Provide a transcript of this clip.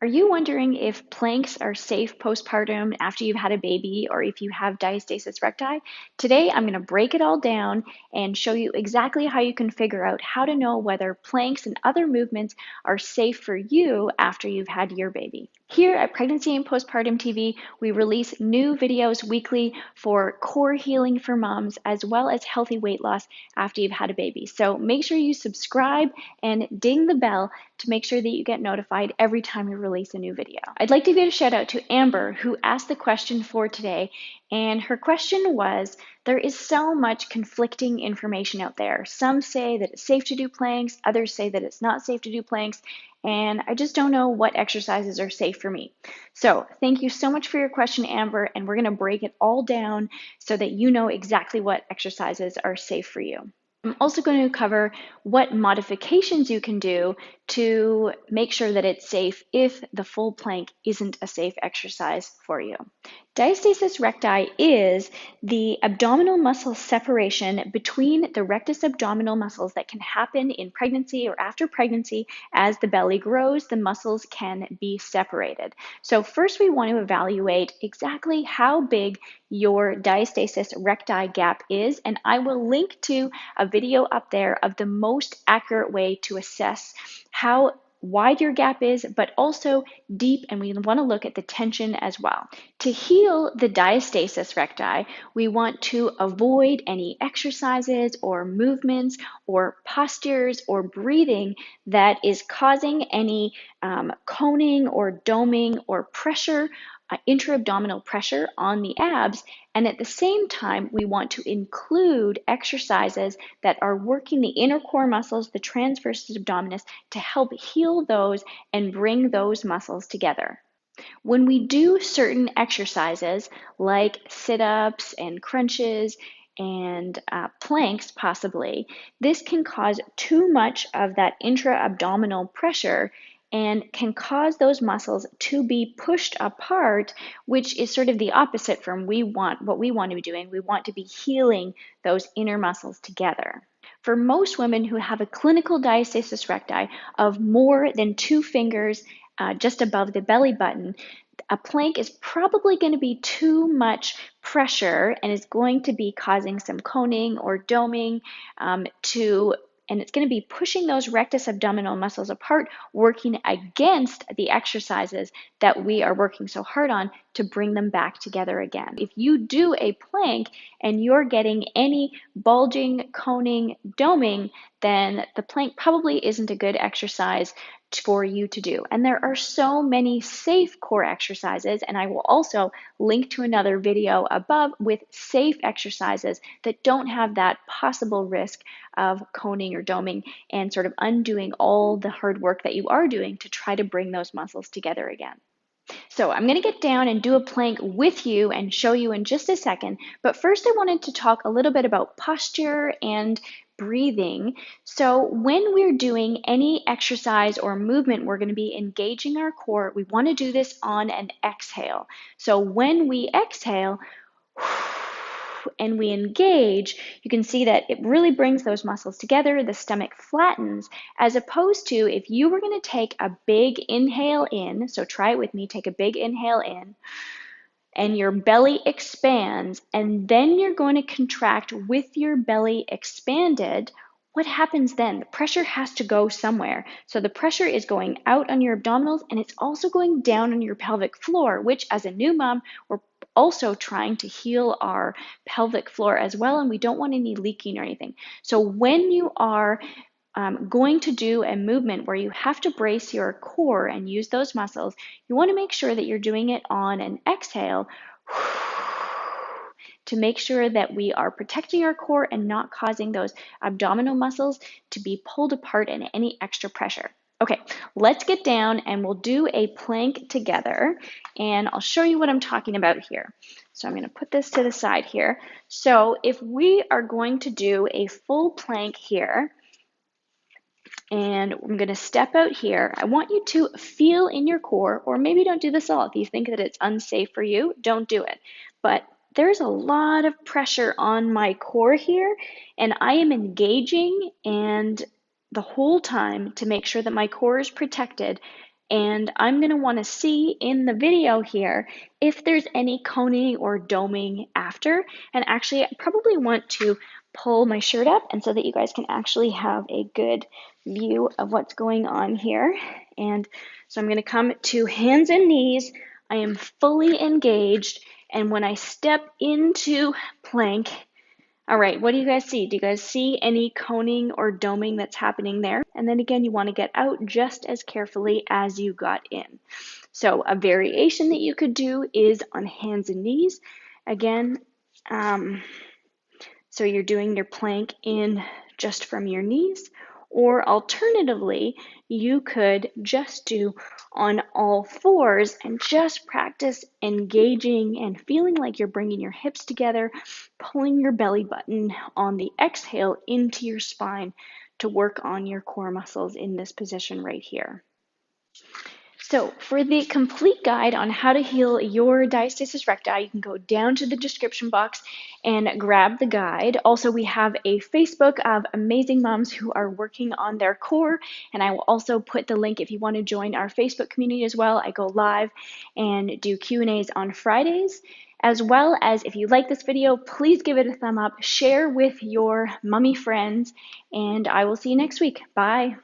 Are you wondering if planks are safe postpartum after you've had a baby or if you have diastasis recti? Today, I'm going to break it all down and show you exactly how you can figure out how to know whether planks and other movements are safe for you after you've had your baby. Here at Pregnancy and Postpartum TV, we release new videos weekly for core healing for moms as well as healthy weight loss after you've had a baby. So make sure you subscribe and ding the bell to make sure that you get notified every time we release a new video. I'd like to give a shout out to Amber, who asked the question for today, and her question was, there is so much conflicting information out there. Some say that it's safe to do planks, others say that it's not safe to do planks, and I just don't know what exercises are safe for me. So thank you so much for your question, Amber, and we're gonna break it all down so that you know exactly what exercises are safe for you. I'm also going to cover what modifications you can do to make sure that it's safe if the full plank isn't a safe exercise for you. Diastasis recti is the abdominal muscle separation between the rectus abdominal muscles that can happen in pregnancy or after pregnancy. As the belly grows, the muscles can be separated. So first we want to evaluate exactly how big your diastasis recti gap is, and I will link to a video up there of the most accurate way to assess how wide your gap is, but also deep, and we want to look at the tension as well. To heal the diastasis recti, we want to avoid any exercises or movements or postures or breathing that is causing any coning or doming or pressure, intra-abdominal pressure on the abs. And at the same time, we want to include exercises that are working the inner core muscles, the transverse abdominis, to help heal those and bring those muscles together. When we do certain exercises like sit-ups and crunches and planks possibly, this can cause too much of that intra-abdominal pressure and can cause those muscles to be pushed apart, which is sort of the opposite from what we want to be doing. We want to be healing those inner muscles together. For most women who have a clinical diastasis recti of more than 2 fingers just above the belly button, a plank is probably going to be too much pressure and is going to be causing some coning or doming and it's going to be pushing those rectus abdominal muscles apart, working against the exercises that we are working so hard on to bring them back together again. If you do a plank and you're getting any bulging, coning, doming, then the plank probably isn't a good exercise for you to do. And there are so many safe core exercises, and I will also link to another video above with safe exercises that don't have that possible risk of coning or doming and sort of undoing all the hard work that you are doing to try to bring those muscles together again. So I'm going to get down and do a plank with you and show you in just a second. But first I wanted to talk a little bit about posture and breathing. So when we're doing any exercise or movement, we're going to be engaging our core. We want to do this on an exhale. So when we exhale, and we engage, you can see that it really brings those muscles together, the stomach flattens, as opposed to if you were going to take a big inhale in, so try it with me, take a big inhale in, and your belly expands, and then you're going to contract with your belly expanded. What happens then? The pressure has to go somewhere. So the pressure is going out on your abdominals, and it's also going down on your pelvic floor, which as a new mom, we're also trying to heal our pelvic floor as well, and we don't want any leaking or anything. So when you are going to do a movement where you have to brace your core and use those muscles, you want to make sure that you're doing it on an exhale to make sure that we are protecting our core and not causing those abdominal muscles to be pulled apart and any extra pressure. Okay, let's get down and we'll do a plank together, and I'll show you what I'm talking about here. So I'm going to put this to the side here. So if we are going to do a full plank here, and I'm going to step out here, I want you to feel in your core, or maybe don't do this at all. If you think that it's unsafe for you, don't do it. But there's a lot of pressure on my core here, and I am engaging and the whole time to make sure that my core is protected And I'm going to want to see in the video here if there's any coning or doming after. And actually, I probably want to pull my shirt up and so that you guys can actually have a good view of what's going on here. And so I'm going to come to hands and knees. I am fully engaged. And when I step into plank, all right, what do you guys see? Do you guys see any coning or doming that's happening there? And then again, you want to get out just as carefully as you got in. So a variation that you could do is on hands and knees. Again, so you're doing your plank in just from your knees, or alternatively, you could just do on all fours and just practice engaging and feeling like you're bringing your hips together, pulling your belly button on the exhale into your spine to work on your core muscles in this position right here. So for the complete guide on how to heal your diastasis recti, you can go down to the description box and grab the guide. Also, we have a Facebook of amazing moms who are working on their core, and I will also put the link if you want to join our Facebook community as well. I go live and do Q&As on Fridays. As well as if you like this video, please give it a thumb up, share with your mummy friends, and I will see you next week. Bye.